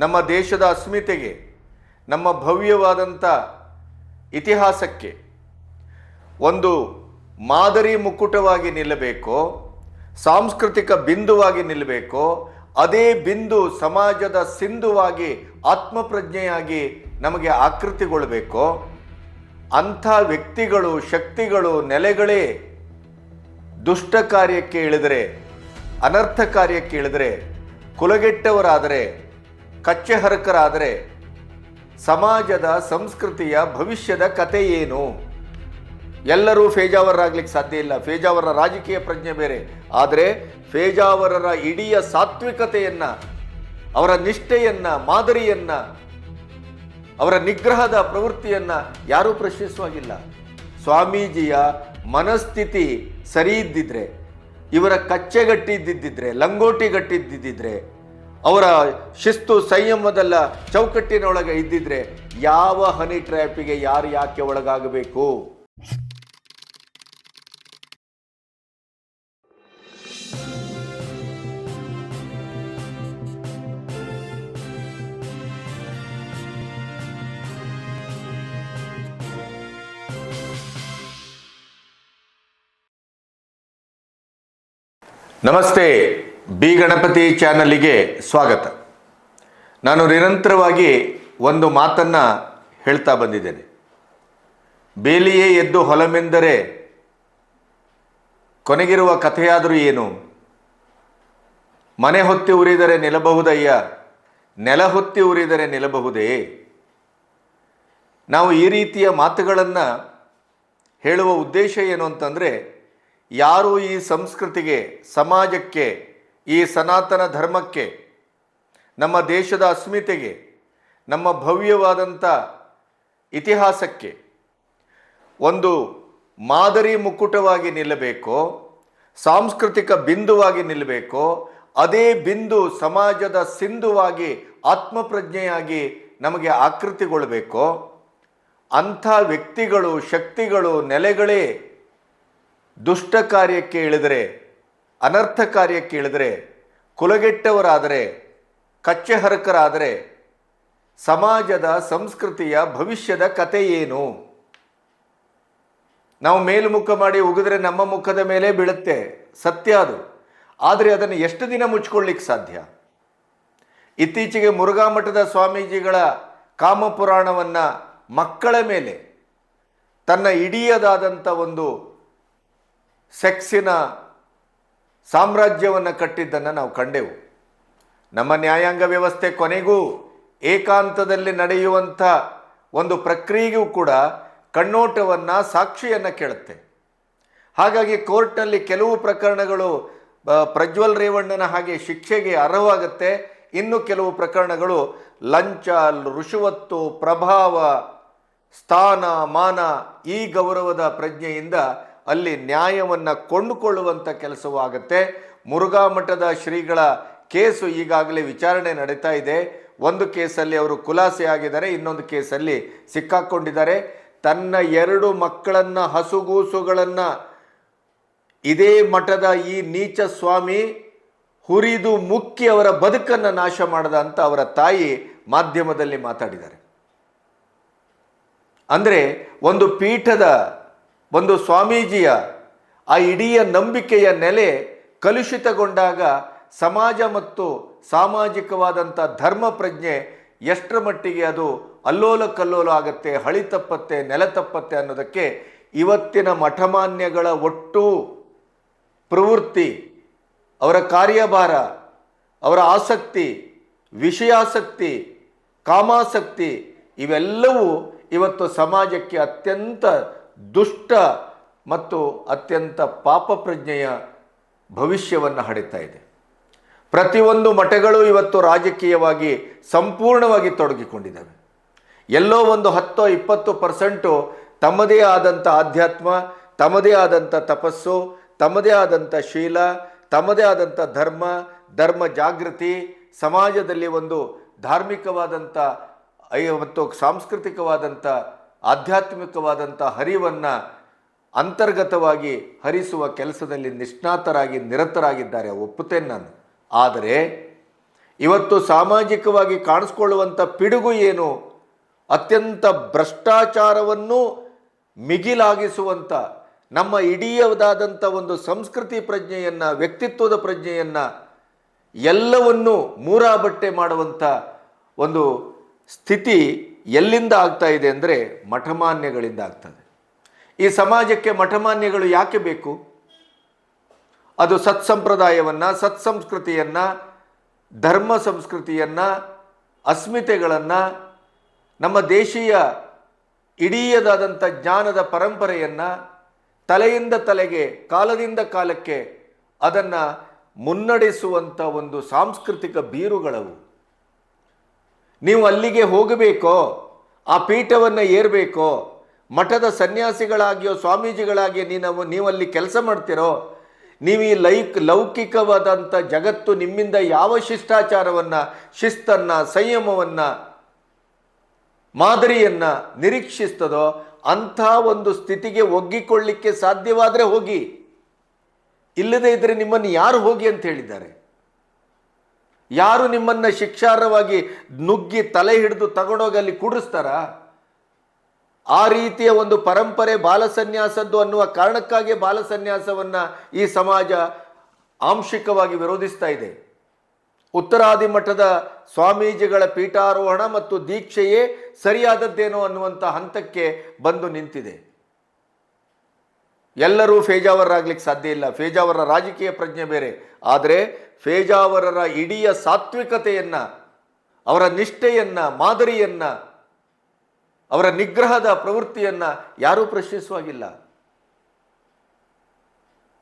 ನಮ್ಮ ದೇಶದ ಅಸ್ಮಿತೆಗೆ, ನಮ್ಮ ಭವ್ಯವಾದಂಥ ಇತಿಹಾಸಕ್ಕೆ ಒಂದು ಮಾದರಿ ಮುಕ್ಕುಟವಾಗಿ ನಿಲ್ಲಬೇಕೋ, ಸಾಂಸ್ಕೃತಿಕ ಬಿಂದುವಾಗಿ ನಿಲ್ಲಬೇಕೋ, ಅದೇ ಬಿಂದು ಸಮಾಜದ ಸಿಂಧುವಾಗಿ ಆತ್ಮಪ್ರಜ್ಞೆಯಾಗಿ ನಮಗೆ ಆಕೃತಿಗೊಳ್ಳಬೇಕೋ, ಅಂಥ ವ್ಯಕ್ತಿಗಳು, ಶಕ್ತಿಗಳು, ನೆಲೆಗಳೇ ದುಷ್ಟ ಕಾರ್ಯಕ್ಕೆ ಇಳಿದರೆ, ಅನರ್ಥ ಕಾರ್ಯಕ್ಕೆ ಇಳಿದರೆ, ಕುಲಗೆಟ್ಟವರಾದರೆ, ಕಚ್ಚೆಹರಕರಾದರೆ ಸಮಾಜದ ಸಂಸ್ಕೃತಿಯ ಭವಿಷ್ಯದ ಕತೆ ಏನು? ಎಲ್ಲರೂ ಫೇಜಾವರರಾಗ್ಲಿಕ್ಕೆ ಸಾಧ್ಯ ಇಲ್ಲ. ಫೇಜಾವರ ರಾಜಕೀಯ ಪ್ರಜ್ಞೆ ಬೇರೆ. ಆದರೆ ಫೇಜಾವರರ ಇಡೀ ಸಾತ್ವಿಕತೆಯನ್ನು, ಅವರ ನಿಷ್ಠೆಯನ್ನು, ಮಾದರಿಯನ್ನು, ಅವರ ನಿಗ್ರಹದ ಪ್ರವೃತ್ತಿಯನ್ನು ಯಾರೂ ಪ್ರಶ್ನಿಸುವಾಗಿಲ್ಲ. ಸ್ವಾಮೀಜಿಯ ಮನಸ್ಥಿತಿ ಸರಿ ಇದ್ದಿದ್ರೆ, ಇವರ ಕಚ್ಚೆಗಟ್ಟಿದ್ದಿದ್ದರೆ, ಲಂಗೋಟಿಗಟ್ಟಿದ್ದಿದ್ದರೆ, ಅವರ ಶಿಸ್ತು ಸಂಯಮದಲ್ಲ ಚೌಕಟ್ಟಿನೊಳಗೆ ಇದ್ದಿದ್ರೆ ಯಾವ ಹನಿ ಟ್ರ್ಯಾಪಿಗೆ ಯಾರು ಯಾಕೆ ಒಳಗಾಗಬೇಕು? ನಮಸ್ತೆ, ಬಿ ಗಣಪತಿ ಚಾನಲಿಗೆ ಸ್ವಾಗತ. ನಾನು ನಿರಂತರವಾಗಿ ಒಂದು ಮಾತನ್ನು ಹೇಳ್ತಾ ಬಂದಿದ್ದೇನೆ. ಬೇಲಿಯೇ ಎದ್ದು ಹೊಲಮೆಂದರೆ ಕೊನೆಗಿರುವ ಕಥೆಯಾದರೂ ಏನು? ಮನೆ ಹೊತ್ತಿ ಉರಿದರೆ ನಿಲ್ಲಬಹುದಯ್ಯ, ನೆಲ ಹೊತ್ತಿ ಉರಿದರೆ ನಿಲ್ಲಬಹುದೇ? ನಾವು ಈ ರೀತಿಯ ಮಾತುಗಳನ್ನು ಹೇಳುವ ಉದ್ದೇಶ ಏನು ಅಂತಂದರೆ, ಯಾರು ಈ ಸಂಸ್ಕೃತಿಗೆ, ಸಮಾಜಕ್ಕೆ, ಈ ಸನಾತನ ಧರ್ಮಕ್ಕೆ, ನಮ್ಮ ದೇಶದ ಅಸ್ಮಿತೆಗೆ, ನಮ್ಮ ಭವ್ಯವಾದಂಥ ಇತಿಹಾಸಕ್ಕೆ ಒಂದು ಮಾದರಿ ಮುಕ್ಕುಟವಾಗಿ ನಿಲ್ಲಬೇಕೋ, ಸಾಂಸ್ಕೃತಿಕ ಬಿಂದುವಾಗಿ ನಿಲ್ಲಬೇಕೋ, ಅದೇ ಬಿಂದು ಸಮಾಜದ ಸಿಂಧುವಾಗಿ ಆತ್ಮಪ್ರಜ್ಞೆಯಾಗಿ ನಮಗೆ ಆಕೃತಿಗೊಳ್ಳಬೇಕೋ, ಅಂಥ ವ್ಯಕ್ತಿಗಳು, ಶಕ್ತಿಗಳು, ನೆಲೆಗಳೇ ದುಷ್ಟ ಕಾರ್ಯಕ್ಕೆ ಇಳಿದರೆ, ಅನರ್ಥ ಕಾರ್ಯಕ್ಕೆ ಇಳಿದರೆ, ಕುಲಗೆಟ್ಟವರಾದರೆ, ಕಚ್ಚೆಹರಕರಾದರೆ ಸಮಾಜದ ಸಂಸ್ಕೃತಿಯ ಭವಿಷ್ಯದ ಕತೆ ಏನು? ನಾವು ಮೇಲ್ಮುಖ ಮಾಡಿ ಉಗಿದ್ರೆ ನಮ್ಮ ಮುಖದ ಮೇಲೆ ಬೀಳುತ್ತೆ, ಸತ್ಯ ಅದು. ಆದರೆ ಅದನ್ನು ಎಷ್ಟು ದಿನ ಮುಚ್ಕೊಳ್ಳಿಕ್ಕೆ ಸಾಧ್ಯ? ಇತ್ತೀಚೆಗೆ ಮುರುಘಾ ಮಠದ ಸ್ವಾಮೀಜಿಗಳ ಕಾಮಪುರಾಣವನ್ನು ಮಕ್ಕಳ ಮೇಲೆ ತನ್ನ ಇಡೀದಾದಂಥ ಒಂದು ಸೆಕ್ಸಿನ ಸಾಮ್ರಾಜ್ಯವನ್ನು ಕಟ್ಟಿದ್ದನ್ನು ನಾವು ಕಂಡೆವು. ನಮ್ಮ ನ್ಯಾಯಾಂಗ ವ್ಯವಸ್ಥೆ ಕೊನೆಗೂ ಏಕಾಂತದಲ್ಲಿ ನಡೆಯುವಂಥ ಒಂದು ಪ್ರಕ್ರಿಯೆಗೂ ಕೂಡ ಕಣ್ಣೋಟವನ್ನು, ಸಾಕ್ಷಿಯನ್ನು ಕೇಳುತ್ತೆ. ಹಾಗಾಗಿ ಕೋರ್ಟ್ನಲ್ಲಿ ಕೆಲವು ಪ್ರಕರಣಗಳು ಪ್ರಜ್ವಲ್ ರೇವಣ್ಣನ ಹಾಗೆ ಶಿಕ್ಷೆಗೆ ಅರ್ಹವಾಗುತ್ತೆ. ಇನ್ನು ಕೆಲವು ಪ್ರಕರಣಗಳು ಲಂಚ, ರುಷುವತ್ತು, ಪ್ರಭಾವ, ಸ್ಥಾನ, ಮಾನ, ಈ ಗೌರವದ ಪ್ರಜ್ಞೆಯಿಂದ ಅಲ್ಲಿ ನ್ಯಾಯವನ್ನು ಕೊಂಡುಕೊಳ್ಳುವಂಥ ಕೆಲಸವೂ ಆಗುತ್ತೆ. ಮುರುಘಾ ಮಠದ ಶ್ರೀಗಳ ಕೇಸು ಈಗಾಗಲೇ ವಿಚಾರಣೆ ನಡೀತಾ ಇದೆ. ಒಂದು ಕೇಸಲ್ಲಿ ಅವರು ಖುಲಾಸೆ ಆಗಿದ್ದಾರೆ, ಇನ್ನೊಂದು ಕೇಸಲ್ಲಿ ಸಿಕ್ಕಾಕ್ಕೊಂಡಿದ್ದಾರೆ. ತನ್ನ 2 ಮಕ್ಕಳನ್ನು, ಹಸುಗೂಸುಗಳನ್ನು ಇದೇ ಮಠದ ಈ ನೀಚ ಸ್ವಾಮಿ ಹುರಿದು ಮುಕ್ಕಿ ಅವರ ಬದುಕನ್ನು ನಾಶ ಮಾಡದ ಅಂತ ಅವರ ತಾಯಿ ಮಾಧ್ಯಮದಲ್ಲಿ ಮಾತಾಡಿದ್ದಾರೆ. ಅಂದರೆ ಒಂದು ಪೀಠದ, ಒಂದು ಸ್ವಾಮೀಜಿಯ ಆ ಇಡೀ ನಂಬಿಕೆಯ ನೆಲೆ ಕಲುಷಿತಗೊಂಡಾಗ ಸಮಾಜ ಮತ್ತು ಸಾಮಾಜಿಕವಾದಂಥ ಧರ್ಮ ಪ್ರಜ್ಞೆ ಎಷ್ಟರ ಮಟ್ಟಿಗೆ ಅದು ಅಲ್ಲೋಲ ಕಲ್ಲೋಲ ಆಗುತ್ತೆ, ಹಳಿ ತಪ್ಪತ್ತೆ, ನೆಲ ತಪ್ಪತ್ತೆ ಅನ್ನೋದಕ್ಕೆ ಇವತ್ತಿನ ಮಠಮಾನ್ಯಗಳ ಒಟ್ಟು ಪ್ರವೃತ್ತಿ, ಅವರ ಕಾರ್ಯಭಾರ, ಅವರ ಆಸಕ್ತಿ, ವಿಷಯಾಸಕ್ತಿ, ಕಾಮಾಸಕ್ತಿ ಇವೆಲ್ಲವೂ ಇವತ್ತು ಸಮಾಜಕ್ಕೆ ಅತ್ಯಂತ ದುಷ್ಟ ಮತ್ತು ಅತ್ಯಂತ ಪಾಪ ಪ್ರಜ್ಞೆಯ ಭವಿಷ್ಯವನ್ನು ಹಡಿತಾ ಇದೆ. ಪ್ರತಿಯೊಂದು ಮಠಗಳು ಇವತ್ತು ರಾಜಕೀಯವಾಗಿ ಸಂಪೂರ್ಣವಾಗಿ ತೊಡಗಿಕೊಂಡಿದ್ದಾವೆ. ಎಲ್ಲೋ ಒಂದು 10-20% ತಮ್ಮದೇ ಆದಂಥ ಆಧ್ಯಾತ್ಮ, ತಮ್ಮದೇ ಆದಂಥ ತಪಸ್ಸು, ತಮ್ಮದೇ ಆದಂಥ ಶೀಲ, ತಮ್ಮದೇ ಆದಂಥ ಧರ್ಮ ಜಾಗೃತಿ, ಸಮಾಜದಲ್ಲಿ ಒಂದು ಧಾರ್ಮಿಕವಾದಂಥ ಮತ್ತು ಸಾಂಸ್ಕೃತಿಕವಾದಂಥ ಆಧ್ಯಾತ್ಮಿಕವಾದಂಥ ಹರಿವನ್ನು ಅಂತರ್ಗತವಾಗಿ ಹರಿಸುವ ಕೆಲಸದಲ್ಲಿ ನಿಷ್ಣಾತರಾಗಿ ನಿರತರಾಗಿದ್ದಾರೆ, ಒಪ್ಪುತ್ತೇನೆ ನಾನು. ಆದರೆ ಇವತ್ತು ಸಾಮಾಜಿಕವಾಗಿ ಕಾಣಿಸ್ಕೊಳ್ಳುವಂಥ ಪಿಡುಗು ಏನು? ಅತ್ಯಂತ ಭ್ರಷ್ಟಾಚಾರವನ್ನು ಮಿಗಿಲಾಗಿಸುವಂಥ ನಮ್ಮ ಇಡೀದಾದಂಥ ಒಂದು ಸಂಸ್ಕೃತಿ ಪ್ರಜ್ಞೆಯನ್ನು, ವ್ಯಕ್ತಿತ್ವದ ಪ್ರಜ್ಞೆಯನ್ನು ಎಲ್ಲವನ್ನೂ ಮೂರಾಬಟ್ಟೆ ಮಾಡುವಂಥ ಒಂದು ಸ್ಥಿತಿ ಎಲ್ಲಿಂದ ಆಗ್ತಾ ಇದೆ ಅಂದರೆ ಮಠಮಾನ್ಯಗಳಿಂದ ಆಗ್ತದೆ. ಈ ಸಮಾಜಕ್ಕೆ ಮಠಮಾನ್ಯಗಳು ಯಾಕೆ ಬೇಕು? ಅದು ಸತ್ಸಂಪ್ರದಾಯವನ್ನು, ಸತ್ಸಂಸ್ಕೃತಿಯನ್ನು, ಧರ್ಮ ಸಂಸ್ಕೃತಿಯನ್ನು, ಅಸ್ಮಿತೆಗಳನ್ನು, ನಮ್ಮ ದೇಶೀಯ ಇಡೀದಾದಂಥ ಜ್ಞಾನದ ಪರಂಪರೆಯನ್ನು ತಲೆಯಿಂದ ತಲೆಗೆ, ಕಾಲದಿಂದ ಕಾಲಕ್ಕೆ ಅದನ್ನು ಮುನ್ನಡೆಸುವಂಥ ಒಂದು ಸಾಂಸ್ಕೃತಿಕ ಬೀರುಗಳವು. ನೀವು ಅಲ್ಲಿಗೆ ಹೋಗಬೇಕೋ, ಆ ಪೀಠವನ್ನು ಏರಬೇಕೋ, ಮಠದ ಸನ್ಯಾಸಿಗಳಾಗಿಯೋ ಸ್ವಾಮೀಜಿಗಳಾಗಿ ನೀವಲ್ಲಿ ಕೆಲಸ ಮಾಡ್ತಿರೋ, ನೀವು ಈ ಲೌಕಿಕವಾದಂಥ ಜಗತ್ತು ನಿಮ್ಮಿಂದ ಯಾವ ಶಿಷ್ಟಾಚಾರವನ್ನು, ಶಿಸ್ತನ್ನು, ಸಂಯಮವನ್ನು, ಮಾದರಿಯನ್ನು ನಿರೀಕ್ಷಿಸ್ತದೋ ಅಂಥ ಒಂದು ಸ್ಥಿತಿಗೆ ಒಗ್ಗಿಕೊಳ್ಳಿಕ್ಕೆ ಸಾಧ್ಯವಾದರೆ ಹೋಗಿ. ಇಲ್ಲದೇ ಇದ್ದರೆ ನಿಮ್ಮನ್ನು ಯಾರು ಹೋಗಿ ಅಂತ ಹೇಳಿದ್ದಾರೆ? ಯಾರು ನಿಮ್ಮನ್ನು ಶಿಕ್ಷಾರ್ಹವಾಗಿ ನುಗ್ಗಿ ತಲೆ ಹಿಡಿದು ತಗೊಂಡೋಗಿ ಅಲ್ಲಿ ಕೂಡಿಸ್ತಾರ? ಆ ರೀತಿಯ ಒಂದು ಪರಂಪರೆ ಬಾಲಸನ್ಯಾಸದ್ದು ಅನ್ನುವ ಕಾರಣಕ್ಕಾಗಿ ಬಾಲಸನ್ಯಾಸವನ್ನು ಈ ಸಮಾಜ ಆಂಶಿಕವಾಗಿ ವಿರೋಧಿಸ್ತಾ ಇದೆ. ಉತ್ತರಾದಿ ಮಠದ ಸ್ವಾಮೀಜಿಗಳ ಪೀಠಾರೋಹಣ ಮತ್ತು ದೀಕ್ಷೆಯೇ ಸರಿಯಾದದ್ದೇನೋ ಅನ್ನುವಂಥ ಹಂತಕ್ಕೆ ಬಂದು ನಿಂತಿದೆ. ಎಲ್ಲರೂ ಫೇಜಾವರರಾಗ್ಲಿಕ್ಕೆ ಸಾಧ್ಯ ಇಲ್ಲ. ಫೇಜಾವರರ ರಾಜಕೀಯ ಪ್ರಜ್ಞೆ ಬೇರೆ. ಆದರೆ ಫೇಜಾವರರ ಇಡೀ ಸಾತ್ವಿಕತೆಯನ್ನು, ಅವರ ನಿಷ್ಠೆಯನ್ನು, ಮಾದರಿಯನ್ನು, ಅವರ ನಿಗ್ರಹದ ಪ್ರವೃತ್ತಿಯನ್ನು ಯಾರೂ ಪ್ರಶ್ನಿಸುವಾಗಿಲ್ಲ.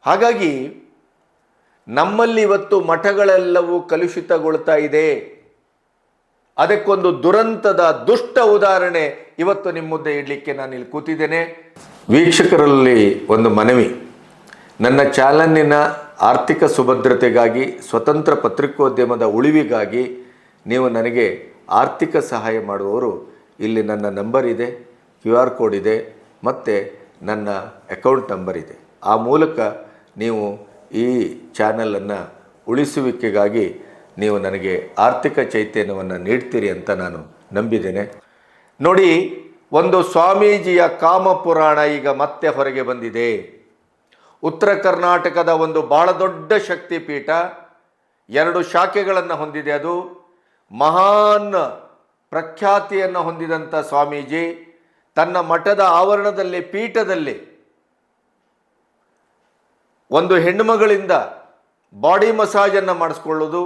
ಹಾಗಾಗಿ ನಮ್ಮಲ್ಲಿ ಇವತ್ತು ಮಠಗಳೆಲ್ಲವೂ ಕಲುಷಿತಗೊಳ್ತಾ ಇದೆ. ಅದಕ್ಕೊಂದು ದುರಂತದ ದುಷ್ಟ ಉದಾಹರಣೆ ಇವತ್ತು ನಿಮ್ಮ ಮುಂದೆ ಇಡಲಿಕ್ಕೆ ನಾನು ಇಲ್ಲಿ ಕೂತಿದ್ದೇನೆ. ವೀಕ್ಷಕರಲ್ಲಿ ಒಂದು ಮನವಿ. ನನ್ನ ಚಾನಲಿನ ಆರ್ಥಿಕ ಸುಭದ್ರತೆಗಾಗಿ, ಸ್ವತಂತ್ರ ಪತ್ರಿಕೋದ್ಯಮದ ಉಳಿವಿಗಾಗಿ ನೀವು ನನಗೆ ಆರ್ಥಿಕ ಸಹಾಯ ಮಾಡುವವರು ಇಲ್ಲಿ ನನ್ನ ನಂಬರ್ ಇದೆ, QR ಕೋಡ್ ಇದೆ, ಮತ್ತು ನನ್ನ ಅಕೌಂಟ್ ನಂಬರ್ ಇದೆ. ಆ ಮೂಲಕ ನೀವು ಈ ಚಾನಲನ್ನು ಉಳಿಸುವಿಕೆಗಾಗಿ ನೀವು ನನಗೆ ಆರ್ಥಿಕ ಚೈತನ್ಯವನ್ನು ನೀಡ್ತೀರಿ ಅಂತ ನಾನು ನಂಬಿದ್ದೇನೆ. ನೋಡಿ, ಒಂದು ಸ್ವಾಮೀಜಿಯ ಕಾಮಪುರಾಣ ಈಗ ಮತ್ತೆ ಹೊರಗೆ ಬಂದಿದೆ. ಉತ್ತರ ಕರ್ನಾಟಕದ ಒಂದು ಬಹಳ ದೊಡ್ಡ ಶಕ್ತಿಪೀಠ, 2 ಶಾಖೆಗಳನ್ನು ಹೊಂದಿದೆ. ಅದು ಮಹಾನ್ ಪ್ರಖ್ಯಾತಿಯನ್ನು ಹೊಂದಿದಂಥ ಸ್ವಾಮೀಜಿ ತನ್ನ ಮಠದ ಆವರಣದಲ್ಲಿ, ಪೀಠದಲ್ಲಿ ಒಂದು ಹೆಣ್ಣುಮಗಳಿಂದ ಬಾಡಿ ಮಸಾಜನ್ನು ಮಾಡಿಸ್ಕೊಳ್ಳೋದು,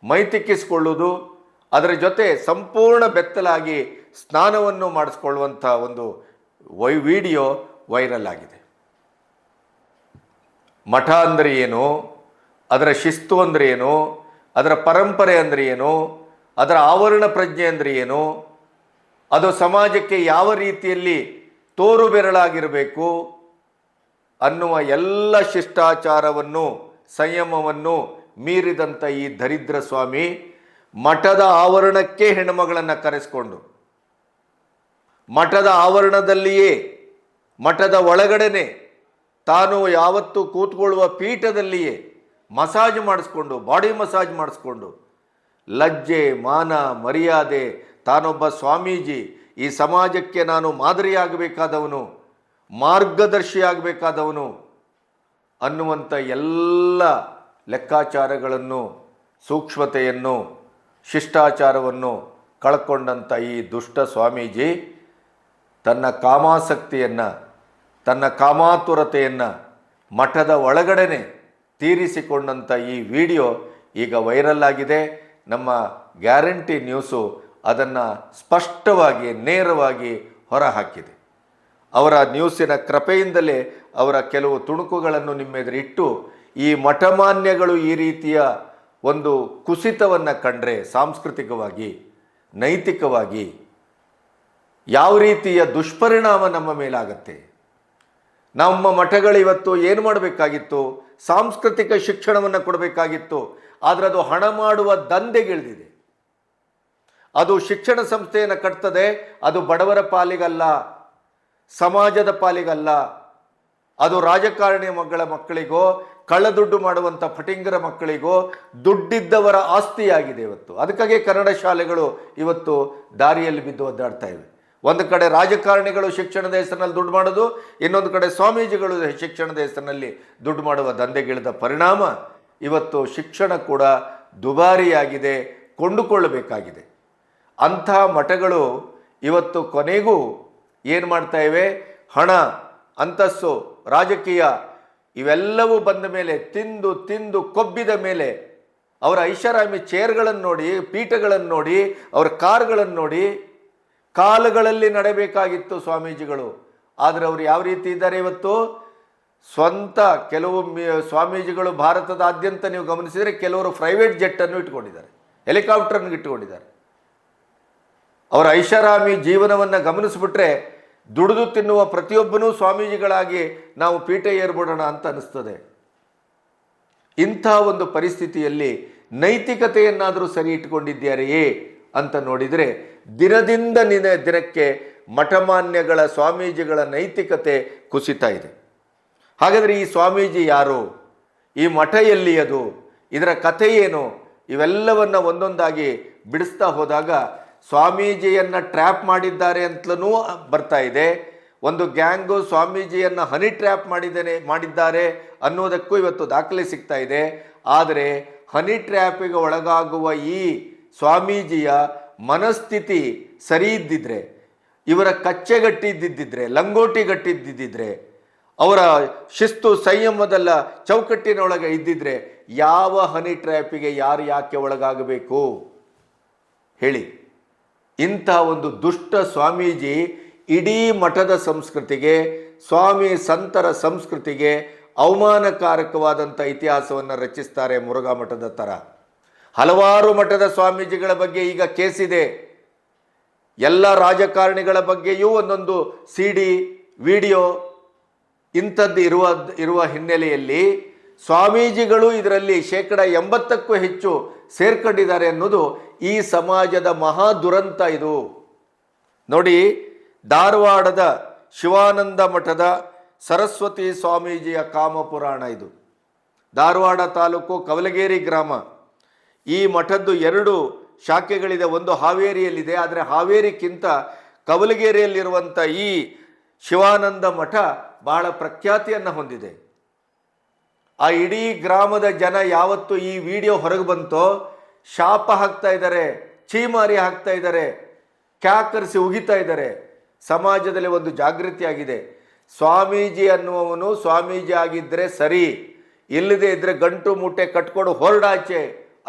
ಮೈತಿಕ್ಕಿಸ್ಕೊಳ್ಳೋದು, ಅದರ ಜೊತೆ ಸಂಪೂರ್ಣ ಬೆತ್ತಲಾಗಿ ಸ್ನಾನವನ್ನು ಮಾಡಿಸ್ಕೊಳ್ಳುವಂಥ ಒಂದು ವಿಡಿಯೋ ವೈರಲ್ ಆಗಿದೆ. ಮಠ ಅಂದರೆ ಏನು, ಅದರ ಶಿಸ್ತು ಅಂದರೆ ಏನು, ಅದರ ಪರಂಪರೆ ಅಂದರೆ ಏನು, ಅದರ ಆವರಣ ಪ್ರಜ್ಞೆ ಅಂದರೆ ಏನು, ಅದು ಸಮಾಜಕ್ಕೆ ಯಾವ ರೀತಿಯಲ್ಲಿ ತೋರು ಬೆರಳಾಗಿರಬೇಕು ಅನ್ನುವ ಎಲ್ಲ ಶಿಷ್ಟಾಚಾರವನ್ನು, ಸಂಯಮವನ್ನು ಮೀರಿದಂಥ ಈ ದರಿದ್ರ ಸ್ವಾಮಿ ಮಠದ ಆವರಣಕ್ಕೆ ಹೆಣ್ಣುಮಗಳನ್ನು ಕರೆಸಿಕೊಂಡು, ಮಠದ ಆವರಣದಲ್ಲಿಯೇ, ಮಠದ ಒಳಗಡೆನೆ ತಾನು ಯಾವತ್ತು ಕೂತ್ಕೊಳ್ಳುವ ಪೀಠದಲ್ಲಿಯೇ ಮಸಾಜ್ ಮಾಡಿಸ್ಕೊಂಡು, ಬಾಡಿ ಮಸಾಜ್ ಮಾಡಿಸ್ಕೊಂಡು, ಲಜ್ಜೆ, ಮಾನ, ಮರ್ಯಾದೆ, ತಾನೊಬ್ಬ ಸ್ವಾಮೀಜಿ, ಈ ಸಮಾಜಕ್ಕೆ ನಾನು ಮಾದರಿಯಾಗಬೇಕಾದವನು, ಮಾರ್ಗದರ್ಶಿಯಾಗಬೇಕಾದವನು ಅನ್ನುವಂಥ ಎಲ್ಲ ಲೆಕ್ಕಾಚಾರಗಳನ್ನು, ಸೂಕ್ಷ್ಮತೆಯನ್ನು, ಶಿಷ್ಟಾಚಾರವನ್ನು ಕಳ್ಕೊಂಡಂಥ ಈ ದುಷ್ಟ ಸ್ವಾಮೀಜಿ ತನ್ನ ಕಾಮಾಸಕ್ತಿಯನ್ನು, ತನ್ನ ಕಾಮಾತುರತೆಯನ್ನು ಮಠದ ಒಳಗಡೆನೆ ತೀರಿಸಿಕೊಂಡಂಥ ಈ ವಿಡಿಯೋ ಈಗ ವೈರಲ್ ಆಗಿದೆ. ನಮ್ಮ ಗ್ಯಾರಂಟಿ ನ್ಯೂಸು ಅದನ್ನು ಸ್ಪಷ್ಟವಾಗಿ, ನೇರವಾಗಿ ಹೊರಹಾಕಿದೆ. ಅವರ ನ್ಯೂಸಿನ ಕೃಪೆಯಿಂದಲೇ ಅವರ ಕೆಲವು ತುಣುಕುಗಳನ್ನು ನಿಮ್ಮೆದುರಿಟ್ಟು, ಈ ಮಠಮಾನ್ಯಗಳು ಈ ರೀತಿಯ ಒಂದು ಕುಸಿತವನ್ನು ಕಂಡ್ರೆ ಸಾಂಸ್ಕೃತಿಕವಾಗಿ, ನೈತಿಕವಾಗಿ ಯಾವ ರೀತಿಯ ದುಷ್ಪರಿಣಾಮ ನಮ್ಮ ಮೇಲಾಗತ್ತೆ. ನಮ್ಮ ಮಠಗಳು ಇವತ್ತು ಏನು ಮಾಡಬೇಕಾಗಿತ್ತು? ಸಾಂಸ್ಕೃತಿಕ ಶಿಕ್ಷಣವನ್ನು ಕೊಡಬೇಕಾಗಿತ್ತು. ಆದರೆ ಅದು ಹಣ ಮಾಡುವ ದಂಧೆಗಿಳಿದಿದೆ. ಅದು ಶಿಕ್ಷಣ ಸಂಸ್ಥೆಯನ್ನು ಕಟ್ತದೆ, ಅದು ಬಡವರ ಪಾಲಿಗಲ್ಲ, ಸಮಾಜದ ಪಾಲಿಗಲ್ಲ. ಅದು ರಾಜಕಾರಣಿ ಮಕ್ಕಳಿಗೋ ಕಳ್ಳದುಡ್ಡು ಮಾಡುವಂಥ ಫಟಿಂಗರ ಮಕ್ಕಳಿಗೋ ದುಡ್ಡಿದ್ದವರ ಆಸ್ತಿಯಾಗಿದೆ ಇವತ್ತು. ಅದಕ್ಕಾಗಿ ಕನ್ನಡ ಶಾಲೆಗಳು ಇವತ್ತು ದಾರಿಯಲ್ಲಿ ಬಿದ್ದು ಒದ್ದಾಡ್ತಾ ಇವೆ. ಒಂದು ಕಡೆ ರಾಜಕಾರಣಿಗಳು ಶಿಕ್ಷಣದ ಹೆಸರಿನಲ್ಲಿ ದುಡ್ಡು ಮಾಡೋದು, ಇನ್ನೊಂದು ಕಡೆ ಸ್ವಾಮೀಜಿಗಳು ಶಿಕ್ಷಣದ ಹೆಸರಿನಲ್ಲಿ ದುಡ್ಡು ಮಾಡುವ ದಂಧೆಗಿಳಿದ ಪರಿಣಾಮ ಇವತ್ತು ಶಿಕ್ಷಣ ಕೂಡ ದುಬಾರಿಯಾಗಿದೆ, ಕೊಂಡುಕೊಳ್ಳಬೇಕಾಗಿದೆ. ಅಂಥ ಮಠಗಳು ಇವತ್ತು ಕೊನೆಗೂ ಏನು ಮಾಡ್ತಾ ಇವೆ? ಹಣ, ಅಂತಸ್ಸು, ರಾಜಕೀಯ ಇವೆಲ್ಲವೂ ಬಂದ ಮೇಲೆ ತಿಂದು ತಿಂದು ಕೊಬ್ಬಿದ ಮೇಲೆ ಅವರ ಐಷಾರಾಮಿ ಚೇರ್ಗಳನ್ನು ನೋಡಿ, ಪೀಠಗಳನ್ನು ನೋಡಿ, ಅವರ ಕಾರುಗಳನ್ನು ನೋಡಿ, ಕಾಲುಗಳಲ್ಲಿ ನಡೆಯಬೇಕಾಗಿತ್ತು ಸ್ವಾಮೀಜಿಗಳು. ಆದರೆ ಅವರು ಯಾವ ರೀತಿ ಇದ್ದಾರೆ ಇವತ್ತು? ಸ್ವಂತ ಕೆಲವು ಸ್ವಾಮೀಜಿಗಳು ಭಾರತದಾದ್ಯಂತ ನೀವು ಗಮನಿಸಿದರೆ ಕೆಲವರು ಪ್ರೈವೇಟ್ ಜೆಟ್ಟನ್ನು ಇಟ್ಕೊಂಡಿದ್ದಾರೆ, ಹೆಲಿಕಾಪ್ಟರ್ನ ಇಟ್ಕೊಂಡಿದ್ದಾರೆ. ಅವರ ಐಷಾರಾಮಿ ಜೀವನವನ್ನು ಗಮನಿಸ್ಬಿಟ್ರೆ ದುಡಿದು ತಿನ್ನುವ ಪ್ರತಿಯೊಬ್ಬನೂ ಸ್ವಾಮೀಜಿಗಳಾಗಿ ನಾವು ಪೀಠ ಏರ್ಬಿಡೋಣ ಅಂತ ಅನಿಸ್ತದೆ. ಇಂಥ ಒಂದು ಪರಿಸ್ಥಿತಿಯಲ್ಲಿ ನೈತಿಕತೆಯನ್ನಾದರೂ ಸರಿ ಇಟ್ಕೊಂಡಿದ್ದಾರೆಯೇ ಅಂತ ನೋಡಿದರೆ ದಿನದಿಂದ ದಿನಕ್ಕೆ ಮಠಮಾನ್ಯಗಳ ಸ್ವಾಮೀಜಿಗಳ ನೈತಿಕತೆ ಕುಸಿತಾ ಇದೆ. ಹಾಗಾದರೆ ಈ ಸ್ವಾಮೀಜಿ ಯಾರು? ಈ ಮಠ ಎಲ್ಲಿಯದು? ಇದರ ಕಥೆ ಏನು? ಇವೆಲ್ಲವನ್ನು ಒಂದೊಂದಾಗಿ ಬಿಡಿಸ್ತಾ ಹೋದಾಗ ಸ್ವಾಮೀಜಿಯನ್ನು ಟ್ರ್ಯಾಪ್ ಮಾಡಿದ್ದಾರೆ ಅಂತಲೂ ಬರ್ತಾ ಇದೆ. ಒಂದು ಗ್ಯಾಂಗು ಸ್ವಾಮೀಜಿಯನ್ನು ಹನಿ ಟ್ರ್ಯಾಪ್ ಮಾಡಿದ್ದಾರೆ ಅನ್ನೋದಕ್ಕೂ ಇವತ್ತು ದಾಖಲೆ ಸಿಗ್ತಾ ಇದೆ. ಆದರೆ ಹನಿ ಟ್ರ್ಯಾಪಿಗೆ ಒಳಗಾಗುವ ಈ ಸ್ವಾಮೀಜಿಯ ಮನಸ್ಥಿತಿ ಸರಿ ಇದ್ದಿದ್ರೆ, ಇವರ ಕಚ್ಚೆಗಟ್ಟಿದ್ದಿದ್ದರೆ, ಲಂಗೋಟಿಗಟ್ಟಿದ್ದಿದ್ದರೆ, ಅವರ ಶಿಸ್ತು ಸಂಯಮದಲ್ಲ ಚೌಕಟ್ಟಿನೊಳಗೆ ಇದ್ದಿದ್ರೆ ಯಾವ ಹನಿ ಟ್ರ್ಯಾಪಿಗೆ ಯಾರು ಯಾಕೆ ಒಳಗಾಗಬೇಕು ಹೇಳಿ? ಇಂಥ ಒಂದು ದುಷ್ಟ ಸ್ವಾಮೀಜಿ ಇಡೀ ಮಠದ ಸಂಸ್ಕೃತಿಗೆ, ಸ್ವಾಮಿ ಸಂತರ ಸಂಸ್ಕೃತಿಗೆ ಅವಮಾನಕಾರಕವಾದಂಥ ಇತಿಹಾಸವನ್ನು ರಚಿಸ್ತಾರೆ. ಮುರುಘಾ ಮಠದ ಥರ ಹಲವಾರು ಮಠದ ಸ್ವಾಮೀಜಿಗಳ ಬಗ್ಗೆ ಈಗ ಕೇಸಿದೆ. ಎಲ್ಲ ರಾಜಕಾರಣಿಗಳ ಬಗ್ಗೆಯೂ ಒಂದೊಂದು CD, ವಿಡಿಯೋ ಇಂಥದ್ದು ಇರುವ ಹಿನ್ನೆಲೆಯಲ್ಲಿ ಸ್ವಾಮೀಜಿಗಳು ಇದರಲ್ಲಿ 80%ಕ್ಕೂ ಹೆಚ್ಚು ಸೇರ್ಕೊಂಡಿದ್ದಾರೆ ಅನ್ನೋದು ಈ ಸಮಾಜದ ಮಹಾ ದುರಂತ. ಇದು ನೋಡಿ, ಧಾರವಾಡದ ಶಿವಾನಂದ ಮಠದ ಸರಸ್ವತಿ ಸ್ವಾಮೀಜಿಯ ಕಾಮಪುರಾಣ ಇದು. ಧಾರವಾಡ ತಾಲೂಕು ಕವಲಗೇರಿ ಗ್ರಾಮ. ಈ ಮಠದ್ದು 2 ಶಾಖೆಗಳಿದೆ. ಒಂದು ಹಾವೇರಿಯಲ್ಲಿದೆ, ಆದರೆ ಹಾವೇರಿಕ್ಕಿಂತ ಕವಲಗೇರಿಯಲ್ಲಿರುವಂಥ ಈ ಶಿವಾನಂದ ಮಠ ಬಹಳ ಪ್ರಖ್ಯಾತಿಯನ್ನು ಹೊಂದಿದೆ. ಆ ಇಡೀ ಗ್ರಾಮದ ಜನ ಯಾವತ್ತು ಈ ವಿಡಿಯೋ ಹೊರಗೆ ಬಂತೋ ಶಾಪ ಹಾಕ್ತಾ ಇದ್ದಾರೆ, ಚೀಮಾರಿ ಹಾಕ್ತಾ ಇದ್ದಾರೆ, ಕ್ಯಾಕರಿಸಿ ಉಗಿತಾ ಇದ್ದಾರೆ. ಸಮಾಜದಲ್ಲಿ ಒಂದು ಜಾಗೃತಿ ಆಗಿದೆ. ಸ್ವಾಮೀಜಿ ಅನ್ನುವವನು ಸ್ವಾಮೀಜಿ ಆಗಿದ್ದರೆ ಸರಿ, ಇಲ್ಲದೆ ಇದ್ದರೆ ಗಂಟು ಮೂಟೆ ಕಟ್ಕೊಂಡು ಹೊರಡಾಚೆ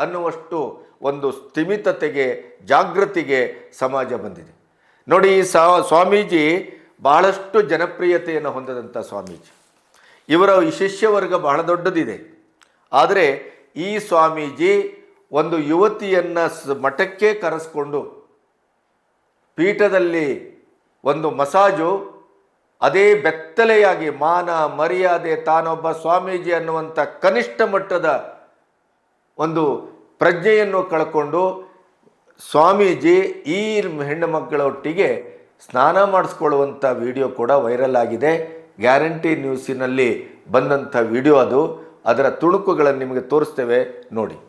ಅನ್ನುವಷ್ಟು ಒಂದು ಸ್ಥಿಮಿತತೆಗೆ, ಜಾಗೃತಿಗೆ ಸಮಾಜ ಬಂದಿದೆ. ನೋಡಿ, ಈ ಸ್ವಾಮೀಜಿ ಬಹಳಷ್ಟು ಜನಪ್ರಿಯತೆಯನ್ನು ಹೊಂದದಂಥ ಸ್ವಾಮೀಜಿ. ಇವರ ಈ ಶಿಷ್ಯವರ್ಗ ಬಹಳ ದೊಡ್ಡದಿದೆ. ಆದರೆ ಈ ಸ್ವಾಮೀಜಿ ಒಂದು ಯುವತಿಯನ್ನು ಮಠಕ್ಕೆ ಕರೆಸ್ಕೊಂಡು ಪೀಠದಲ್ಲಿ ಒಂದು ಮಸಾಜು, ಅದೇ ಬೆತ್ತಲೆಯಾಗಿ ಮಾನ ಮರ್ಯಾದೆ, ತಾನೊಬ್ಬ ಸ್ವಾಮೀಜಿ ಅನ್ನುವಂಥ ಕನಿಷ್ಠ ಮಟ್ಟದ ಒಂದು ಪ್ರಜ್ಞೆಯನ್ನು ಕಳ್ಕೊಂಡು ಸ್ವಾಮೀಜಿ ಈ ಹೆಣ್ಣು ಮಕ್ಕಳೊಟ್ಟಿಗೆ ಸ್ನಾನ ಮಾಡಿಸ್ಕೊಳ್ಳುವಂಥ ವಿಡಿಯೋ ಕೂಡ ವೈರಲ್ ಆಗಿದೆ. ಗ್ಯಾರಂಟಿ ನ್ಯೂಸಿನಲ್ಲಿ ಬಂದಂಥ ವಿಡಿಯೋ ಅದು. ಅದರ ತುಣುಕುಗಳನ್ನು ನಿಮಗೆ ತೋರಿಸ್ತೇವೆ, ನೋಡಿ.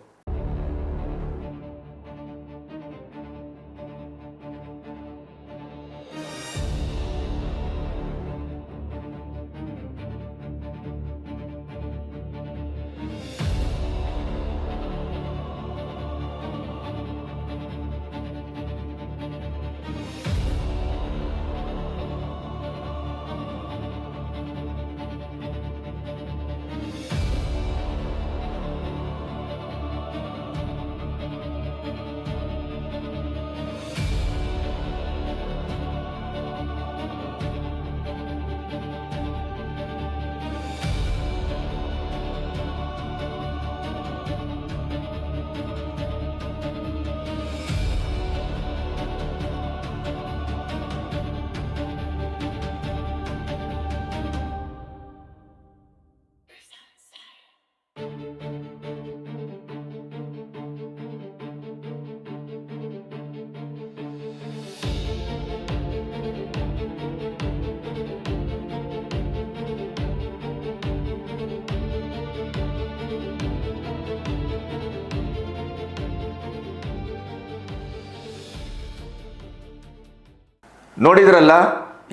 ನೋಡಿದ್ರಲ್ಲ,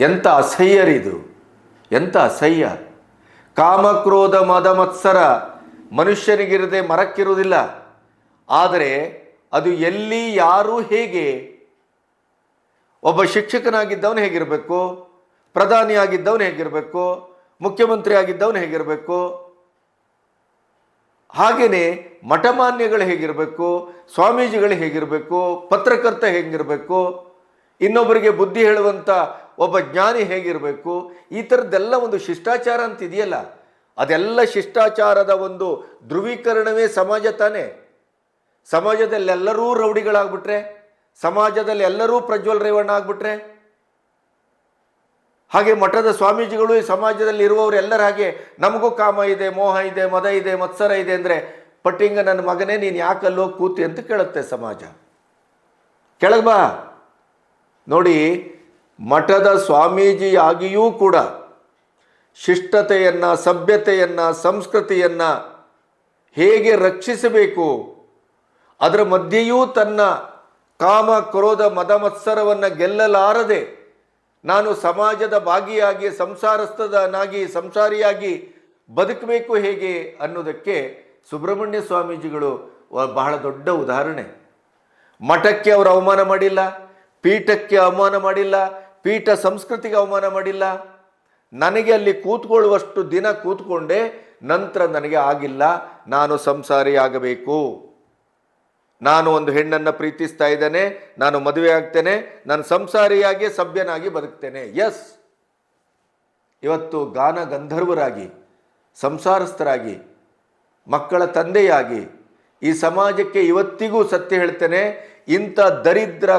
ಎಂಥ ಅಸಹ್ಯರಿದು, ಎಂಥ ಅಸಹ್ಯ. ಕಾಮಕ್ರೋಧ ಮದ ಮತ್ಸರ ಮನುಷ್ಯನಿಗಿರದೆ ಮರಕ್ಕಿರುವುದಿಲ್ಲ. ಆದರೆ ಅದು ಎಲ್ಲಿ, ಯಾರು, ಹೇಗೆ? ಒಬ್ಬ ಶಿಕ್ಷಕನಾಗಿದ್ದವನು ಹೇಗಿರಬೇಕು, ಪ್ರಧಾನಿ ಆಗಿದ್ದವನು ಹೇಗಿರಬೇಕು, ಮುಖ್ಯಮಂತ್ರಿ ಆಗಿದ್ದವನು ಹೇಗಿರಬೇಕು, ಹಾಗೆಯೇ ಮಠಮಾನ್ಯಗಳು ಹೇಗಿರಬೇಕು, ಸ್ವಾಮೀಜಿಗಳು ಹೇಗಿರಬೇಕು, ಪತ್ರಕರ್ತ ಹೇಗಿರಬೇಕು, ಇನ್ನೊಬ್ಬರಿಗೆ ಬುದ್ಧಿ ಹೇಳುವಂಥ ಒಬ್ಬ ಜ್ಞಾನಿ ಹೇಗಿರಬೇಕು, ಈ ಥರದ್ದೆಲ್ಲ ಒಂದು ಶಿಷ್ಟಾಚಾರ ಅಂತ ಇದೆಯಲ್ಲ, ಅದೆಲ್ಲ ಶಿಷ್ಟಾಚಾರದ ಒಂದು ಧ್ರುವೀಕರಣವೇ ಸಮಾಜ ತಾನೇ. ಸಮಾಜದಲ್ಲೆಲ್ಲರೂ ರೌಡಿಗಳಾಗ್ಬಿಟ್ರೆ, ಸಮಾಜದಲ್ಲಿ ಎಲ್ಲರೂ ಪ್ರಜ್ವಲ್ ರೇವಣ್ಣ ಆಗ್ಬಿಟ್ರೆ, ಹಾಗೆ ಮಠದ ಸ್ವಾಮೀಜಿಗಳು ಈ ಸಮಾಜದಲ್ಲಿ ಇರುವವರು ಎಲ್ಲರ ಹಾಗೆ ನಮಗೂ ಕಾಮ ಇದೆ, ಮೋಹ ಇದೆ, ಮದ ಇದೆ, ಮತ್ಸರ ಇದೆ ಅಂದರೆ ಪಟ್ಟಿಂಗ ನನ್ನ ಮಗನೇ ನೀನು ಯಾಕಲ್ಲೋ ಕೂತಿ ಅಂತ ಕೇಳುತ್ತೆ ಸಮಾಜ. ಕೆಳಗೆ ಬಾ. ನೋಡಿ, ಮಠದ ಸ್ವಾಮೀಜಿಯಾಗಿಯೂ ಕೂಡ ಶಿಷ್ಟತೆಯನ್ನು, ಸಭ್ಯತೆಯನ್ನು, ಸಂಸ್ಕೃತಿಯನ್ನು ಹೇಗೆ ರಕ್ಷಿಸಬೇಕು, ಅದರ ಮಧ್ಯೆಯೂ ತನ್ನ ಕಾಮ ಕ್ರೋಧ ಮದ ಮತ್ಸರವನ್ನು ಗೆಲ್ಲಲಾರದೆ ನಾನು ಸಮಾಜದ ಭಾಗಿಯಾಗಿ, ಸಂಸಾರಿಯಾಗಿ ಬದುಕಬೇಕು ಹೇಗೆ ಅನ್ನೋದಕ್ಕೆ ಸುಬ್ರಹ್ಮಣ್ಯ ಸ್ವಾಮೀಜಿಗಳು ಬಹಳ ದೊಡ್ಡ ಉದಾಹರಣೆ. ಮಠಕ್ಕೆ ಅವರು ಅವಮಾನ ಮಾಡಿಲ್ಲ, ಪೀಠಕ್ಕೆ ಅವಮಾನ ಮಾಡಿಲ್ಲ, ಪೀಠ ಸಂಸ್ಕೃತಿಗೆ ಅವಮಾನ ಮಾಡಿಲ್ಲ. ನನಗೆ ಅಲ್ಲಿ ಕೂತ್ಕೊಳ್ಳುವಷ್ಟು ದಿನ ಕೂತ್ಕೊಂಡೆ, ನಂತರ ನನಗೆ ಆಗಿಲ್ಲ, ನಾನು ಸಂಸಾರಿ ಆಗಬೇಕು, ನಾನು ಒಂದು ಹೆಣ್ಣನ್ನು ಪ್ರೀತಿಸ್ತಾ ಇದ್ದೇನೆ, ನಾನು ಮದುವೆ ಆಗ್ತೇನೆ, ನಾನು ಸಂಸಾರಿಯಾಗಿ ಸಭ್ಯನಾಗಿ ಬದುಕ್ತೇನೆ. ಎಸ್, ಇವತ್ತು ಗಾನ ಗಂಧರ್ವರಾಗಿ, ಸಂಸಾರಸ್ಥರಾಗಿ, ಮಕ್ಕಳ ತಂದೆಯಾಗಿ ಈ ಸಮಾಜಕ್ಕೆ ಇವತ್ತಿಗೂ ಸತ್ಯ ಹೇಳ್ತೇನೆ, ಇಂಥ ದರಿದ್ರ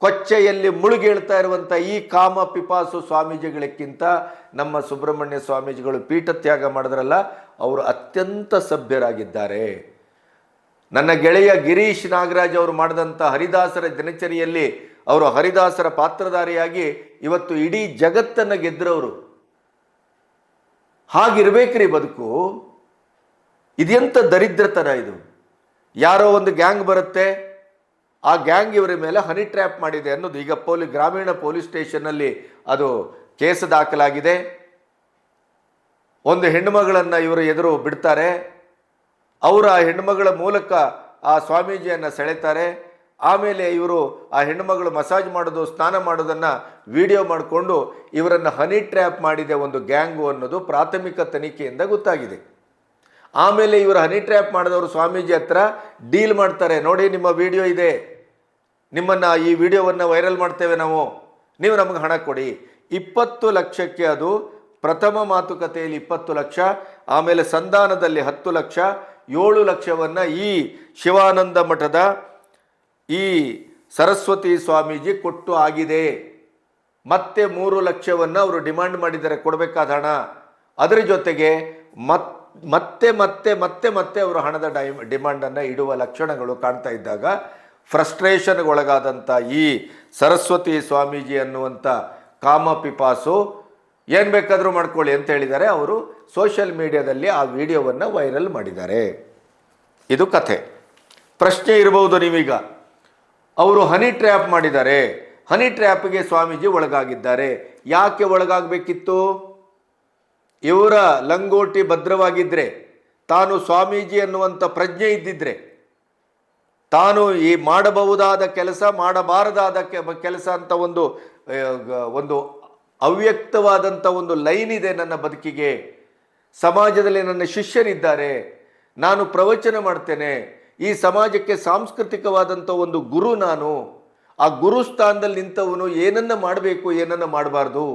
ಕೊಚ್ಚೆಯಲ್ಲಿ ಮುಳುಗೇಳ್ತಾ ಇರುವಂಥ ಈ ಕಾಮ ಪಿಪಾಸು ಸ್ವಾಮೀಜಿಗಳಕ್ಕಿಂತ ನಮ್ಮ ಸುಬ್ರಹ್ಮಣ್ಯ ಸ್ವಾಮೀಜಿಗಳು ಪೀಠತ್ಯಾಗ ಮಾಡಿದ್ರಲ್ಲ, ಅವರು ಅತ್ಯಂತ ಸಭ್ಯರಾಗಿದ್ದಾರೆ. ನನ್ನ ಗೆಳೆಯ ಗಿರೀಶ್ ನಾಗರಾಜ್ ಅವರು ಮಾಡಿದಂಥ ಹರಿದಾಸರ ದಿನಚರಿಯಲ್ಲಿ ಅವರು ಹರಿದಾಸರ ಪಾತ್ರಧಾರಿಯಾಗಿ ಇವತ್ತು ಇಡೀ ಜಗತ್ತನ್ನು ಗೆದ್ರವರು. ಹಾಗಿರ್ಬೇಕ್ರಿ ಬದುಕು. ಇದೆಂಥ ದರಿದ್ರತನ ಇದು. ಯಾರೋ ಒಂದು ಗ್ಯಾಂಗ್ ಬರುತ್ತೆ, ಆ ಗ್ಯಾಂಗ್ ಇವರ ಮೇಲೆ ಹನಿ ಟ್ರ್ಯಾಪ್ ಮಾಡಿದೆ ಅನ್ನೋದು ಈಗ ಗ್ರಾಮೀಣ ಪೊಲೀಸ್ ಸ್ಟೇಷನ್ನಲ್ಲಿ ಅದು ಕೇಸ್ ದಾಖಲಾಗಿದೆ. ಒಂದು ಹೆಣ್ಣುಮಗಳನ್ನು ಇವರು ಎದುರು ಬಿಡ್ತಾರೆ. ಅವರು ಆ ಹೆಣ್ಣುಮಗಳ ಮೂಲಕ ಆ ಸ್ವಾಮೀಜಿಯನ್ನು ಸೆಳೆತಾರೆ. ಆಮೇಲೆ ಇವರು ಆ ಹೆಣ್ಣುಮಗಳು ಮಸಾಜ್ ಮಾಡೋದು, ಸ್ನಾನ ಮಾಡೋದನ್ನು ವಿಡಿಯೋ ಮಾಡಿಕೊಂಡು ಇವರನ್ನು ಹನಿ ಟ್ರ್ಯಾಪ್ ಮಾಡಿದೆ ಒಂದು ಗ್ಯಾಂಗು ಅನ್ನೋದು ಪ್ರಾಥಮಿಕ ತನಿಖೆಯಿಂದ ಗೊತ್ತಾಗಿದೆ. ಆಮೇಲೆ ಇವರು ಹನಿ ಟ್ರ್ಯಾಪ್ ಮಾಡಿದವರು ಸ್ವಾಮೀಜಿ ಹತ್ರ ಡೀಲ್ ಮಾಡ್ತಾರೆ. ನೋಡಿ, ನಿಮ್ಮ ವಿಡಿಯೋ ಇದೆ, ನಿಮ್ಮನ್ನು ಈ ವಿಡಿಯೋವನ್ನು ವೈರಲ್ ಮಾಡ್ತೇವೆ ನಾವು, ನೀವು ನಮಗೆ ಹಣ ಕೊಡಿ. 20 ಲಕ್ಷಕ್ಕೆ, ಅದು ಪ್ರಥಮ ಮಾತುಕತೆಯಲ್ಲಿ 20 ಲಕ್ಷ, ಆಮೇಲೆ ಸಂಧಾನದಲ್ಲಿ 10 ಲಕ್ಷ, 7 ಲಕ್ಷವನ್ನು ಈ ಶಿವಾನಂದ ಮಠದ ಈ ಸರಸ್ವತಿ ಸ್ವಾಮೀಜಿ ಕೊಟ್ಟು ಆಗಿದೆ. ಮತ್ತೆ 3 ಲಕ್ಷವನ್ನು ಅವರು ಡಿಮಾಂಡ್ ಮಾಡಿದ್ದಾರೆ, ಕೊಡಬೇಕಾದ ಹಣ. ಅದರ ಜೊತೆಗೆ ಮತ್ತೆ ಅವರು ಹಣದ ಡಿಮಾಂಡನ್ನು ಇಡುವ ಲಕ್ಷಣಗಳು ಕಾಣ್ತಾ ಇದ್ದಾಗ ಫ್ರಸ್ಟ್ರೇಷನ್ಗೊಳಗಾದಂಥ ಈ ಸರಸ್ವತಿ ಸ್ವಾಮೀಜಿ ಅನ್ನುವಂಥ ಕಾಮ ಪಿಪಾಸು ಏನು ಬೇಕಾದರೂ ಮಾಡ್ಕೊಳ್ಳಿ ಅಂತ ಹೇಳಿದ್ದಾರೆ. ಅವರು ಸೋಷಿಯಲ್ ಮೀಡಿಯಾದಲ್ಲಿ ಆ ವಿಡಿಯೋವನ್ನು ವೈರಲ್ ಮಾಡಿದ್ದಾರೆ. ಇದು ಕಥೆ. ಪ್ರಶ್ನೆ ಇರಬಹುದು ನೀವೀಗ, ಅವರು ಹನಿ ಟ್ರ್ಯಾಪ್ ಮಾಡಿದ್ದಾರೆ, ಹನಿ ಟ್ರ್ಯಾಪ್ಗೆ ಸ್ವಾಮೀಜಿ ಒಳಗಾಗಿದ್ದಾರೆ. ಯಾಕೆ ಒಳಗಾಗಬೇಕಿತ್ತು? ಇವರ ಲಂಗೋಟಿ ಭದ್ರವಾಗಿದ್ದರೆ, ತಾನು ಸ್ವಾಮೀಜಿ ಅನ್ನುವಂಥ ಪ್ರಜ್ಞೆ ಇದ್ದಿದ್ರೆ, ತಾನು ಈ ಮಾಡಬಹುದಾದ ಕೆಲಸ, ಮಾಡಬಾರದಾದ ಕೆಲಸ ಅಂತ ಒಂದು ಅವ್ಯಕ್ತವಾದಂಥ ಒಂದು ಲೈನ್ ಇದೆ ನನ್ನ ಬದುಕಿಗೆ. ಸಮಾಜದಲ್ಲಿ ನನ್ನ ಶಿಷ್ಯರಿದ್ದಾರೆ, ನಾನು ಪ್ರವಚನ ಮಾಡ್ತೇನೆ, ಈ ಸಮಾಜಕ್ಕೆ ಸಾಂಸ್ಕೃತಿಕವಾದಂಥ ಒಂದು ಗುರು ನಾನು. ಆ ಗುರು ಸ್ಥಾನದಲ್ಲಿ ನಿಂತವನು ಏನನ್ನ ಮಾಡಬೇಕು, ಏನನ್ನ ಮಾಡಬಾರ್ದು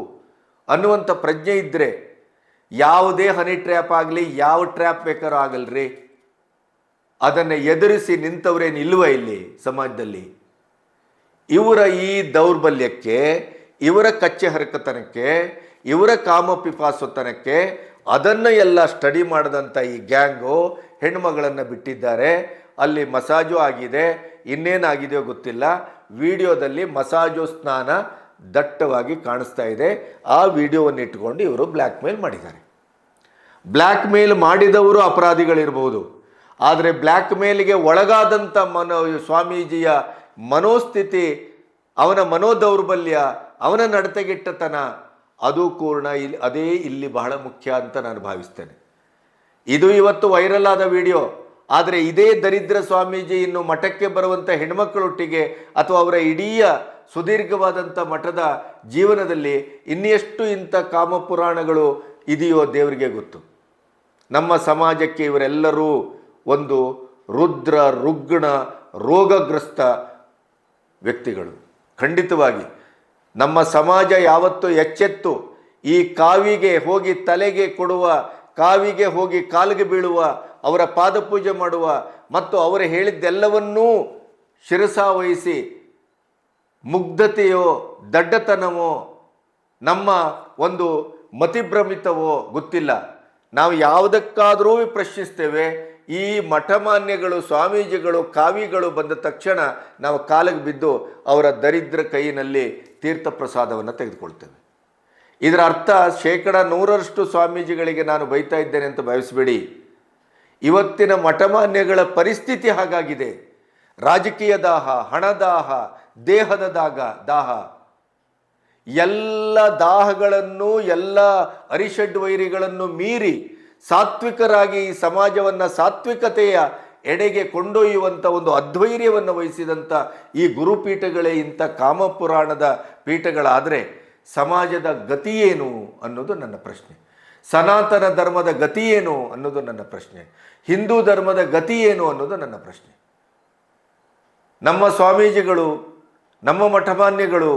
ಅನ್ನುವಂಥ ಪ್ರಜ್ಞೆ ಇದ್ದರೆ ಯಾವುದೇ ಹನಿ ಟ್ರ್ಯಾಪ್ ಆಗಲಿ, ಯಾವ ಟ್ರ್ಯಾಪ್ ಬೇಕಾದ್ರೂ ಆಗಲ್ರಿ, ಅದನ್ನು ಎದುರಿಸಿ ನಿಂತವರೇನು ಇಲ್ವ ಇಲ್ಲಿ ಸಮಾಜದಲ್ಲಿ? ಇವರ ಈ ದೌರ್ಬಲ್ಯಕ್ಕೆ, ಇವರ ಕಚ್ಚೆ ಹರಕತನಕ್ಕೆ, ಇವರ ಕಾಮ ಪಿಪಾಸುತನಕ್ಕೆ ಅದನ್ನು ಎಲ್ಲ ಸ್ಟಡಿ ಮಾಡಿದಂಥ ಈ ಗ್ಯಾಂಗು ಹೆಣ್ಮಗಳನ್ನು ಬಿಟ್ಟಿದ್ದಾರೆ. ಅಲ್ಲಿ ಮಸಾಜು ಆಗಿದೆ, ಇನ್ನೇನಾಗಿದೆಯೋ ಗೊತ್ತಿಲ್ಲ. ವಿಡಿಯೋದಲ್ಲಿ ಮಸಾಜು ಸ್ನಾನ ದಟ್ಟವಾಗಿ ಕಾಣಿಸ್ತಾ ಇದೆ. ಆ ವಿಡಿಯೋವನ್ನು ಇಟ್ಟುಕೊಂಡು ಇವರು ಬ್ಲ್ಯಾಕ್ ಮೇಲ್ ಮಾಡಿದ್ದಾರೆ. ಬ್ಲ್ಯಾಕ್ ಮೇಲ್ ಮಾಡಿದವರು ಅಪರಾಧಿಗಳಿರ್ಬೋದು, ಆದರೆ ಬ್ಲ್ಯಾಕ್ ಮೇಲ್ಗೆ ಒಳಗಾದಂಥ ಸ್ವಾಮೀಜಿಯ ಮನೋಸ್ಥಿತಿ ಅವನ ಮನೋದೌರ್ಬಲ್ಯ, ಅವನ ನಡತೆಗೆಟ್ಟತನ, ಅದು ಕೂಡ ಅದೇ ಇಲ್ಲಿ ಬಹಳ ಮುಖ್ಯ ಅಂತ ನಾನು ಭಾವಿಸ್ತೇನೆ. ಇದು ಇವತ್ತು ವೈರಲ್ ಆದ ವಿಡಿಯೋ. ಆದರೆ ಇದೇ ದರಿದ್ರ ಸ್ವಾಮೀಜಿ ಇನ್ನು ಮಠಕ್ಕೆ ಬರುವಂಥ ಹೆಣ್ಮಕ್ಕಳೊಟ್ಟಿಗೆ ಅಥವಾ ಅವರ ಇಡೀ ಸುದೀರ್ಘವಾದಂಥ ಮಠದ ಜೀವನದಲ್ಲಿ ಇನ್ನೆಷ್ಟು ಇಂಥ ಕಾಮಪುರಾಣಗಳು ಇದೆಯೋ ದೇವರಿಗೆ ಗೊತ್ತು. ನಮ್ಮ ಸಮಾಜಕ್ಕೆ ಇವರೆಲ್ಲರೂ ಒಂದು ರುದ್ರ ರುಗ್ಣ ರೋಗಗ್ರಸ್ತ ವ್ಯಕ್ತಿಗಳು. ಖಂಡಿತವಾಗಿ ನಮ್ಮ ಸಮಾಜ ಯಾವತ್ತೂ ಎಚ್ಚೆತ್ತು ಈ ಕಾವಿಗೆ ಹೋಗಿ ತಲೆಗೆ ಕೊಡುವ, ಕಾವಿಗೆ ಹೋಗಿ ಕಾಲಿಗೆ ಬೀಳುವ, ಅವರ ಪಾದಪೂಜೆ ಮಾಡುವ ಮತ್ತು ಅವರು ಹೇಳಿದ್ದೆಲ್ಲವನ್ನೂ ಶಿರಸಾವಹಿಸಿ ಮುಗ್ಧತೆಯೋ ದಡ್ಡತನವೋ ನಮ್ಮ ಒಂದು ಮತಿಭ್ರಮಿತವೋ ಗೊತ್ತಿಲ್ಲ, ನಾವು ಯಾವುದಕ್ಕಾದರೂ ಪ್ರಶ್ನಿಸ್ತೇವೆ. ಈ ಮಠಮಾನ್ಯಗಳು, ಸ್ವಾಮೀಜಿಗಳು, ಕಾವಿಗಳು ಬಂದ ತಕ್ಷಣ ನಾವು ಕಾಲಿಗೆ ಬಿದ್ದು ಅವರ ದರಿದ್ರ ಕೈಯಿನಲ್ಲಿ ತೀರ್ಥ ಪ್ರಸಾದವನ್ನು ತೆಗೆದುಕೊಳ್ತೇವೆ. ಇದರ ಅರ್ಥ 100% ಸ್ವಾಮೀಜಿಗಳಿಗೆ ನಾನು ಬೈತಾ ಇದ್ದೇನೆ ಅಂತ ಭಾವಿಸಬೇಡಿ. ಇವತ್ತಿನ ಮಠಮಾನ್ಯಗಳ ಪರಿಸ್ಥಿತಿ ಹಾಗಾಗಿದೆ. ರಾಜಕೀಯ ದಾಹ, ಹಣದಾಹ, ದೇಹದ ದಾಹ, ಎಲ್ಲ ದಾಹಗಳನ್ನು, ಎಲ್ಲ ಅರಿಷಡ್ ವೈರಿಗಳನ್ನು ಮೀರಿ ಸಾತ್ವಿಕರಾಗಿ ಈ ಸಮಾಜವನ್ನು ಸಾತ್ವಿಕತೆಯ ಎಡೆಗೆ ಕೊಂಡೊಯ್ಯುವಂಥ ಒಂದು ಅದ್ವೈರ್ಯವನ್ನು ವಹಿಸಿದಂಥ ಈ ಗುರುಪೀಠಗಳೇ ಇಂಥ ಕಾಮಪುರಾಣದ ಪೀಠಗಳಾದರೆ ಸಮಾಜದ ಗತಿಯೇನು ಅನ್ನೋದು ನನ್ನ ಪ್ರಶ್ನೆ. ಸನಾತನ ಧರ್ಮದ ಗತಿಯೇನು ಅನ್ನೋದು ನನ್ನ ಪ್ರಶ್ನೆ. ಹಿಂದೂ ಧರ್ಮದ ಗತಿಯೇನು ಅನ್ನೋದು ನನ್ನ ಪ್ರಶ್ನೆ. ನಮ್ಮ ಸ್ವಾಮೀಜಿಗಳು, ನಮ್ಮ ಮಠಮಾನ್ಯಗಳು,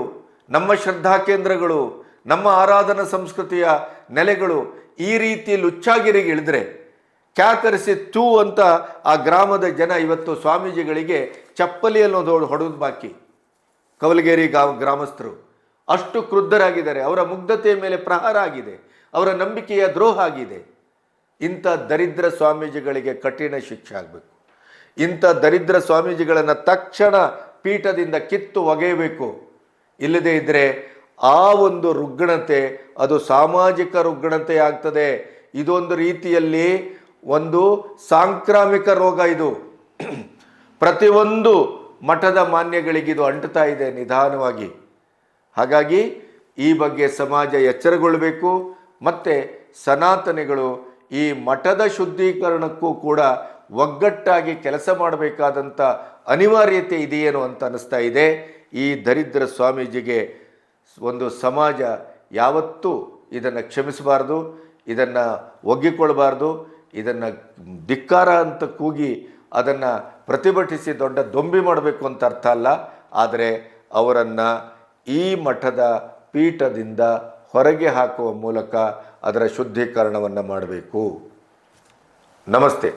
ನಮ್ಮ ಶ್ರದ್ಧಾ ಕೇಂದ್ರಗಳು, ನಮ್ಮ ಆರಾಧನಾ ಸಂಸ್ಕೃತಿಯ ನೆಲೆಗಳು ಈ ರೀತಿ ಲುಚ್ಚಾಗಿರಿಗೆ ಇಳಿದ್ರೆ ಕ್ಯಾಕರಿಸಿ ತೂ ಅಂತ ಆ ಗ್ರಾಮದ ಜನ ಇವತ್ತು ಸ್ವಾಮೀಜಿಗಳಿಗೆ ಚಪ್ಪಲಿಯನ್ನು ಹೊಡೆದು ಬಾಕಿ. ಕವಲಗೇರಿ ಗ್ರಾಮಸ್ಥರು ಅಷ್ಟು ಕ್ರುದ್ಧರಾಗಿದ್ದಾರೆ. ಅವರ ಮುಗ್ಧತೆಯ ಮೇಲೆ ಪ್ರಹಾರ ಆಗಿದೆ, ಅವರ ನಂಬಿಕೆಯ ದ್ರೋಹ ಆಗಿದೆ. ಇಂಥ ದರಿದ್ರ ಸ್ವಾಮೀಜಿಗಳಿಗೆ ಕಠಿಣ ಶಿಕ್ಷೆ ಆಗಬೇಕು. ಇಂಥ ದರಿದ್ರ ಸ್ವಾಮೀಜಿಗಳನ್ನು ತಕ್ಷಣ ಪೀಠದಿಂದ ಕಿತ್ತು ಒಗೆಯಬೇಕು. ಇಲ್ಲದೇ ಇದ್ದರೆ ಆ ಒಂದು ರುಗ್ಣತೆ ಅದು ಸಾಮಾಜಿಕ ರುಗ್ಣತೆ ಆಗ್ತದೆ. ಇದೊಂದು ರೀತಿಯಲ್ಲಿ ಒಂದು ಸಾಂಕ್ರಾಮಿಕ ರೋಗ. ಇದು ಪ್ರತಿಯೊಂದು ಮಠದ ಮಾನ್ಯಗಳಿಗಿದು ಅಂಟುತ್ತಾ ಇದೆ ನಿಧಾನವಾಗಿ. ಹಾಗಾಗಿ ಈ ಬಗ್ಗೆ ಸಮಾಜ ಎಚ್ಚರಗೊಳ್ಳಬೇಕು. ಮತ್ತು ಸನಾತನಿಗಳು ಈ ಮಠದ ಶುದ್ಧೀಕರಣಕ್ಕೂ ಕೂಡ ಒಗ್ಗಟ್ಟಾಗಿ ಕೆಲಸ ಮಾಡಬೇಕಾದಂಥ ಅನಿವಾರ್ಯತೆ ಇದೆಯೇನೋ ಅಂತ ಅನ್ನಿಸ್ತಾ ಇದೆ. ಈ ದರಿದ್ರ ಸ್ವಾಮೀಜಿಗೆ ಒಂದು ಸಮಾಜ ಯಾವತ್ತೂ ಇದನ್ನು ಕ್ಷಮಿಸಬಾರ್ದು, ಇದನ್ನು ಒಗ್ಗಿಕೊಳ್ಳಬಾರ್ದು. ಇದನ್ನು ಧಿಕ್ಕಾರ ಅಂತ ಕೂಗಿ ಅದನ್ನು ಪ್ರತಿಭಟಿಸಿ ದೊಡ್ಡ ದೊಂಬಿ ಮಾಡಬೇಕು ಅಂತ ಅರ್ಥ ಅಲ್ಲ. ಆದರೆ ಅವರನ್ನು ಈ ಮಠದ ಪೀಠದಿಂದ ಹೊರಗೆ ಹಾಕುವ ಮೂಲಕ ಅದರ ಶುದ್ಧೀಕರಣವನ್ನು ಮಾಡಬೇಕು. ನಮಸ್ತೆ.